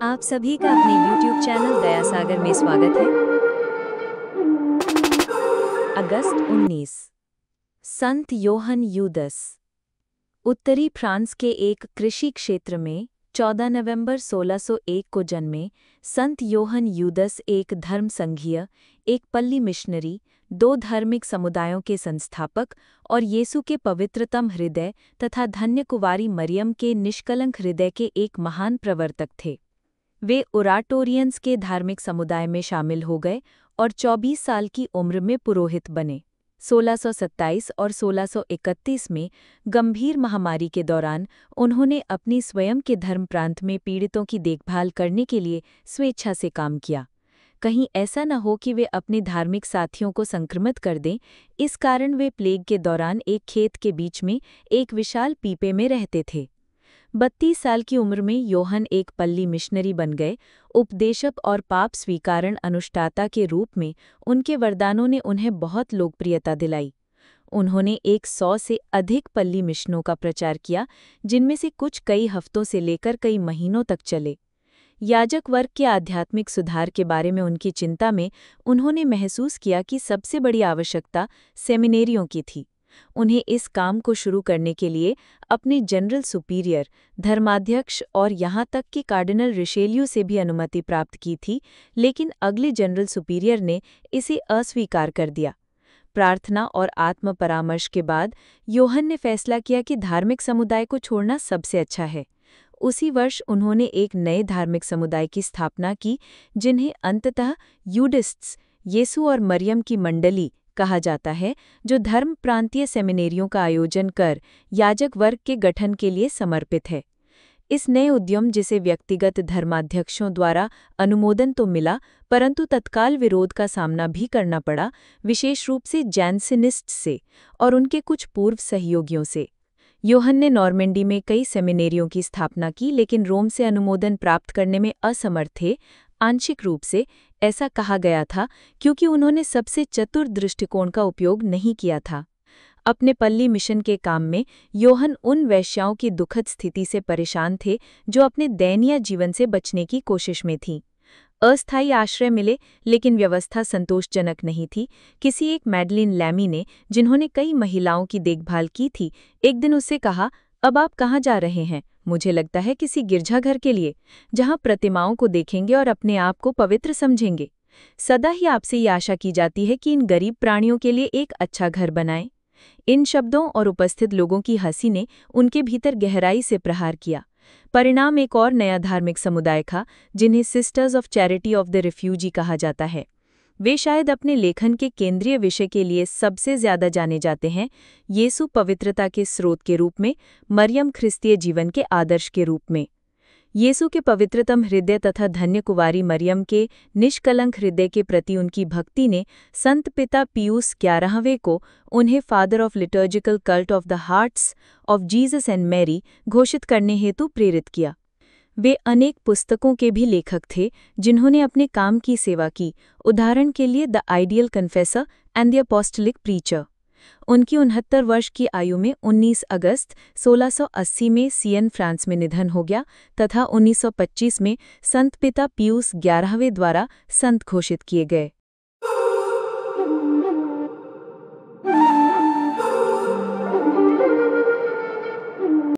आप सभी का अपने YouTube चैनल दयासागर में स्वागत है। अगस्त 19। संत योहन यूदस। उत्तरी फ्रांस के एक कृषि क्षेत्र में 14 नवंबर 1601 को जन्मे संत योहन यूदस एक धर्मसंघीय, एक पल्ली मिशनरी, दो धार्मिक समुदायों के संस्थापक और यीशु के पवित्रतम हृदय तथा धन्य कुंवारी मरियम के निष्कलंक हृदय के एक महान प्रवर्तक थे। वे ओराटोरियंस के धार्मिक समुदाय में शामिल हो गए और 24 साल की उम्र में पुरोहित बने। 1627 और 1631 में गंभीर महामारी के दौरान उन्होंने अपनी स्वयं के धर्म प्रांत में पीड़ितों की देखभाल करने के लिए स्वेच्छा से काम किया। कहीं ऐसा न हो कि वे अपने धार्मिक साथियों को संक्रमित कर दें, इस कारण वे प्लेग के दौरान एक खेत के बीच में एक विशाल पीपे में रहते थे। 32 साल की उम्र में योहन एक पल्ली मिशनरी बन गए। उपदेशक और पाप स्वीकारण अनुष्ठाता के रूप में उनके वरदानों ने उन्हें बहुत लोकप्रियता दिलाई। उन्होंने 100 से अधिक पल्ली मिशनों का प्रचार किया, जिनमें से कुछ कई हफ्तों से लेकर कई महीनों तक चले। याजक वर्ग के आध्यात्मिक सुधार के बारे में उनकी चिंता में उन्होंने महसूस किया कि सबसे बड़ी आवश्यकता सेमिनेरियों की थी। उन्हें इस काम को शुरू करने के लिए अपने जनरल सुपीरियर, धर्माध्यक्ष और यहाँ तक कि कार्डिनल रिशेलियो से भी अनुमति प्राप्त की थी, लेकिन अगले जनरल सुपीरियर ने इसे अस्वीकार कर दिया। प्रार्थना और आत्म परामर्श के बाद योहन ने फैसला किया कि धार्मिक समुदाय को छोड़ना सबसे अच्छा है। उसी वर्ष उन्होंने एक नए धार्मिक समुदाय की स्थापना की, जिन्हें अंततः यूडिस्ट्स, यीशु और मरियम की मंडली कहा जाता है, जो धर्म प्रांतीय सेमिनेरियों का आयोजन कर याजक वर्ग के गठन के लिए समर्पित है। इस नए उद्यम, जिसे व्यक्तिगत धर्माध्यक्षों द्वारा अनुमोदन तो मिला, परंतु तत्काल विरोध का सामना भी करना पड़ा, विशेष रूप से जैनसिनिस्ट्स से और उनके कुछ पूर्व सहयोगियों से। योहन ने नॉर्मेंडी में कई सेमिनेरियों की स्थापना की, लेकिन रोम से अनुमोदन प्राप्त करने में असमर्थ थे। आंशिक रूप से ऐसा कहा गया था क्योंकि उन्होंने सबसे चतुर दृष्टिकोण का उपयोग नहीं किया था। अपने पल्ली मिशन के काम में योहन उन वैश्याओं की दुखद स्थिति से परेशान थे जो अपने दयनीय जीवन से बचने की कोशिश में थीं। अस्थायी आश्रय मिले, लेकिन व्यवस्था संतोषजनक नहीं थी। किसी एक मैडलिन लैमी ने, जिन्होंने कई महिलाओं की देखभाल की थी, एक दिन उससे कहा, अब आप कहाँ जा रहे हैं? मुझे लगता है किसी गिरजाघर के लिए, जहाँ प्रतिमाओं को देखेंगे और अपने आप को पवित्र समझेंगे। सदा ही आपसे ये आशा की जाती है कि इन गरीब प्राणियों के लिए एक अच्छा घर बनाएं। इन शब्दों और उपस्थित लोगों की हंसी ने उनके भीतर गहराई से प्रहार किया। परिणाम एक और नया धार्मिक समुदाय था, जिन्हें sisters of charity of the refugee कहा जाता है। वे शायद अपने लेखन के केंद्रीय विषय के लिए सबसे ज्यादा जाने जाते हैं, यीशु पवित्रता के स्रोत के रूप में, मरियम ख्रिस्तीय जीवन के आदर्श के रूप में। यीशु के पवित्रतम हृदय तथा धन्य कुंवारी मरियम के निष्कलंक हृदय के प्रति उनकी भक्ति ने संत पिता पियूस 11वें को उन्हें father of liturgical cult of the hearts of Jesus and Mary घोषित करने हेतु प्रेरित किया। वे अनेक पुस्तकों के भी लेखक थे, जिन्होंने अपने काम की सेवा की। उदाहरण के लिए the ideal confessor and the apostolic preacher. उनकी 69 वर्ष की आयु में 19 अगस्त 1680 में सियन, फ्रांस में निधन हो गया तथा 1925 में संत पिता पियूस 11वें द्वारा संत घोषित किए गए।